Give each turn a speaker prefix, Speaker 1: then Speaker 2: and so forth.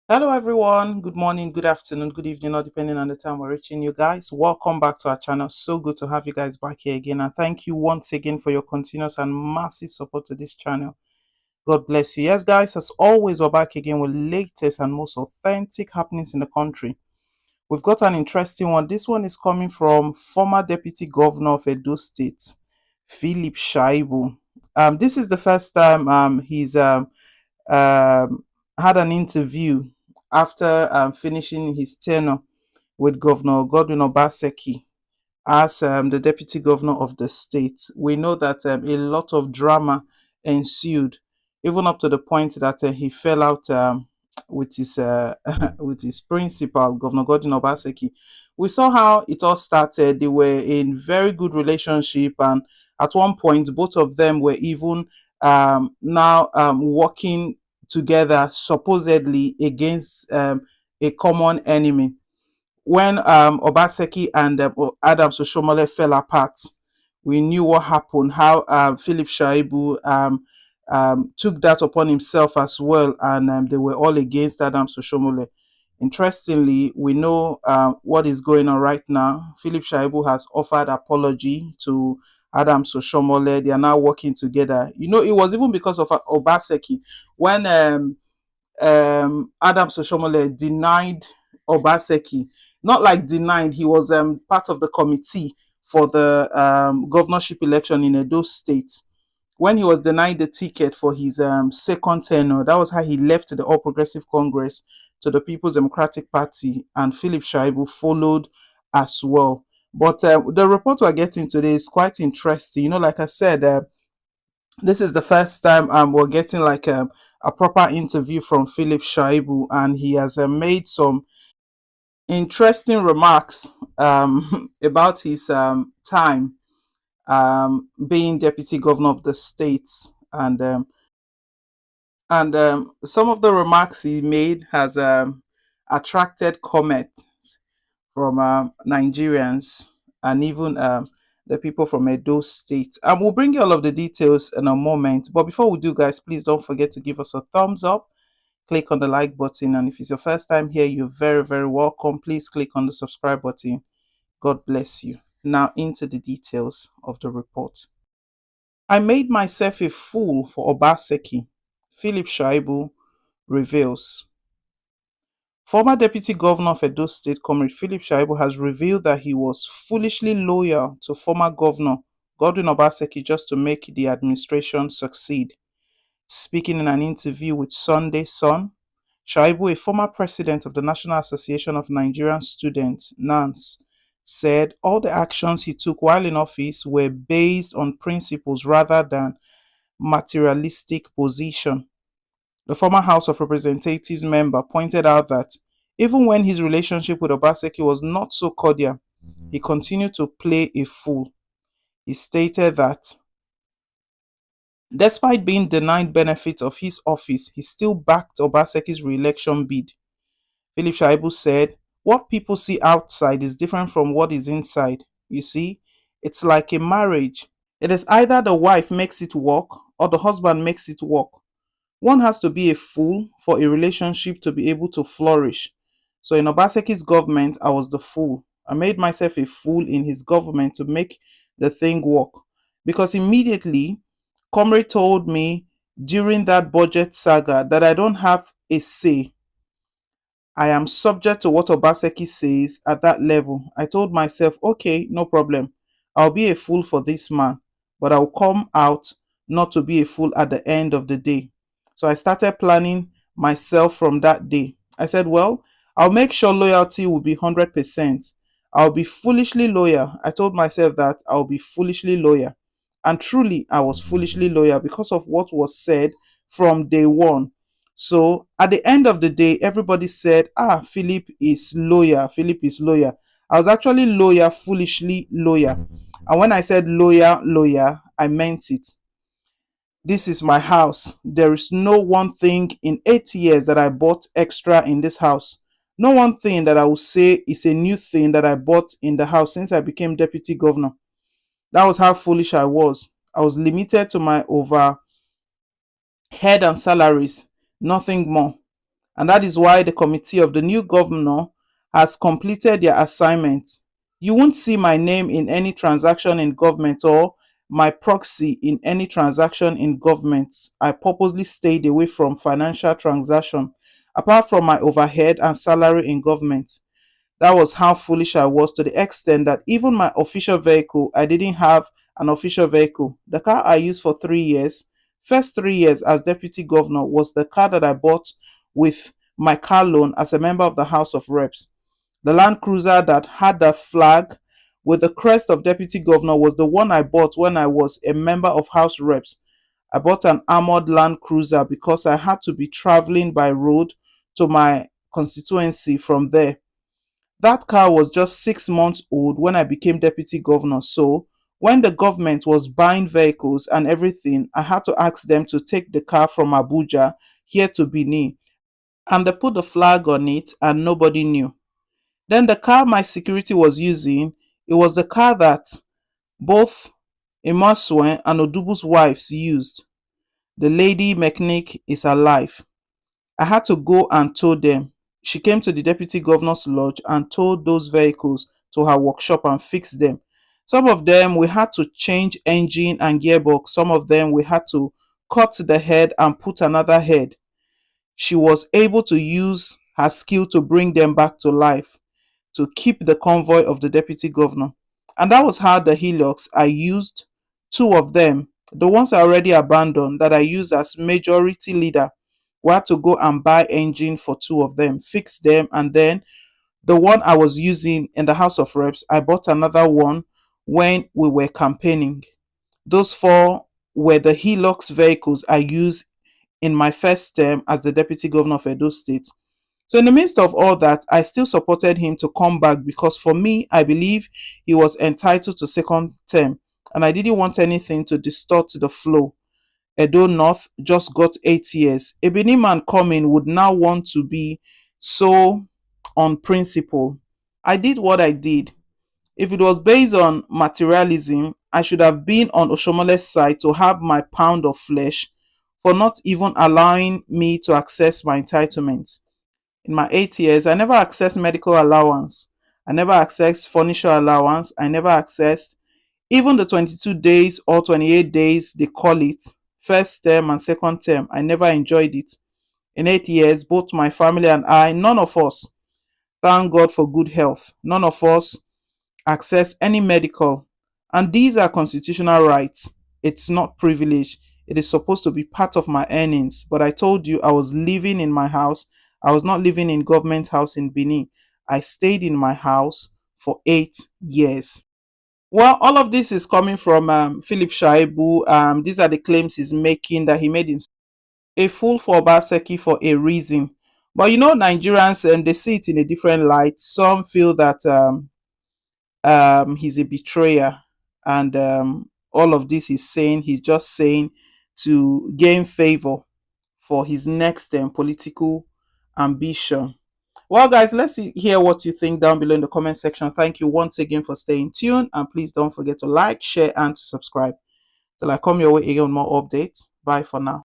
Speaker 1: Hello, everyone. Good morning, good afternoon, good evening, or depending on the time we're reaching you guys. Welcome back to our channel. So good to have you guys back here again. And thank you once again for your continuous and massive support to this channel. God bless you. Yes, guys, as always, we're back again with latest and most authentic happenings in the country. We've got an interesting one. This one is coming from former Deputy Governor of Edo State, Philip Shaibu. This is the first time he's um, had an interview after finishing his tenure with Governor Godwin Obaseki as the deputy governor of the state. We know that a lot of drama ensued, even up to the point that he fell out with his with his principal, Governor Godwin Obaseki. We saw how it all started. They were in very good relationship, and at one point, both of them were even now working together, supposedly against a common enemy when Obaseki and Adams Oshomole fell apart. We knew what happened, how Philip Shaibu took that upon himself as well, and they were all against Adams Oshomole. Interestingly, we know what is going on right now. Philip Shaibu has offered apology to Adams Oshomole. They are now working together. You know, it was even because of Obaseki when Adam Soshomole denied Obaseki. Not like denied, he was part of the committee for the governorship election in Edo State. When he was denied the ticket for his second tenure, that was how he left the All Progressive Congress to the People's Democratic Party, and Philip Shaibu followed as well. But the report we're getting today is quite interesting. You know, like I said, this is the first time we're getting like a proper interview from Philip Shaibu, and he has made some interesting remarks about his time being deputy governor of the states, and some of the remarks he made has attracted comments from Nigerians and even the people from Edo State. And we'll bring you all of the details in a moment. But before we do, guys, please don't forget to give us a thumbs up. Click on the like button. And if it's your first time here, you're very, very welcome. Please click on the subscribe button. God bless you. Now, into the details of the report. I made myself a fool for Obaseki, Philip Shaibu reveals. Former Deputy Governor of Edo State, Comrade Philip Shaibu, has revealed that he was foolishly loyal to former Governor Godwin Obaseki just to make the administration succeed. Speaking in an interview with Sunday Sun, Shaibu, a former president of the National Association of Nigerian Students, NANS, said all the actions he took while in office were based on principles rather than materialistic position. The former House of Representatives member pointed out that even when his relationship with Obaseki was not so cordial, he continued to play a fool. He stated that despite being denied benefits of his office, he still backed Obaseki's re-election bid. Philip Shaibu said, "What people see outside is different from what is inside. You see, it's like a marriage. It is either the wife makes it work or the husband makes it work. One has to be a fool for a relationship to be able to flourish. So in Obaseki's government, I was the fool. I made myself a fool in his government to make the thing work. Because immediately, Comrade told me during that budget saga that I don't have a say. I am subject to what Obaseki says at that level. I told myself, okay, no problem. I'll be a fool for this man, but I'll come out not to be a fool at the end of the day. So I started planning myself from that day. I said, well, I'll make sure loyalty will be 100%. I'll be foolishly loyal. I told myself that I'll be foolishly loyal. And truly, I was foolishly loyal because of what was said from day one. So at the end of the day, everybody said, Philip is loyal. Philip is loyal. I was actually loyal, foolishly loyal. And when I said loyal, I meant it. This is my house. There is no one thing in 8 years that I bought extra in this house. No one thing that I will say is a new thing that I bought in the house since I became deputy governor. That was how foolish I was. I was limited to my overhead and salaries, nothing more. And that is why the committee of the new governor has completed their assignment. You won't see my name in any transaction in government or my proxy in any transaction in government. I purposely stayed away from financial transaction apart from my overhead and salary in government. That was how foolish I was, to the extent that even my official vehicle, I didn't have an official vehicle. The car I used for 3 years, first 3 years as deputy governor, was the car that I bought with my car loan as a member of the House of Reps. The Land Cruiser that had the flag with the crest of deputy governor was the one I bought when I was a member of House Reps. I bought an armored Land Cruiser because I had to be traveling by road to my constituency from there. That car was just 6 months old when I became deputy governor. So, when the government was buying vehicles and everything, I had to ask them to take the car from Abuja here to Benin. And they put the flag on it, and nobody knew. Then the car my security was using, it was the car that both Imasuen and Odubu's wives used. The lady mechanic is alive. I had to go and tow them. She came to the deputy governor's lodge and towed those vehicles to her workshop and fixed them. Some of them we had to change engine and gearbox. Some of them we had to cut the head and put another head. She was able to use her skill to bring them back to life, to keep the convoy of the deputy governor. And that was how the Helix I used, two of them, the ones I already abandoned that I used as majority leader, we had to go and buy engine for two of them, fix them, and then the one I was using in the House of Reps, I bought another one when we were campaigning. Those four were the Hilux vehicles I used in my first term as the deputy governor of Edo State. So, in the midst of all that, I still supported him to come back because for me, I believe he was entitled to second term and I didn't want anything to distort the flow. Edo North just got 8 years. A Benin man coming would now want to be so on principle. I did what I did. If it was based on materialism, I should have been on Oshomole's side to have my pound of flesh for not even allowing me to access my entitlements. In my 8 years, I never accessed medical allowance. I never accessed furniture allowance. I never accessed even the 22 days or 28 days they call it, first term and second term. I never enjoyed it. In 8 years, both my family and I, none of us, thank God for good health, none of us access any medical. And these are constitutional rights. It's not privilege. It is supposed to be part of my earnings. But I told you I was living in my house. I was not living in government house in Benin. I stayed in my house for 8 years. Well, all of this is coming from Philip Shaibu. These are the claims he's making, that he made himself a fool for Obaseki for a reason. But you know, Nigerians, and they see it in a different light. Some feel that he's a betrayer, and all of this he's just saying to gain favor for his next political ambition. Well, guys, hear what you think down below in the comment section. Thank you once again for staying tuned, and please don't forget to like, share, and to subscribe. Till I come your way again with more updates. Bye for now.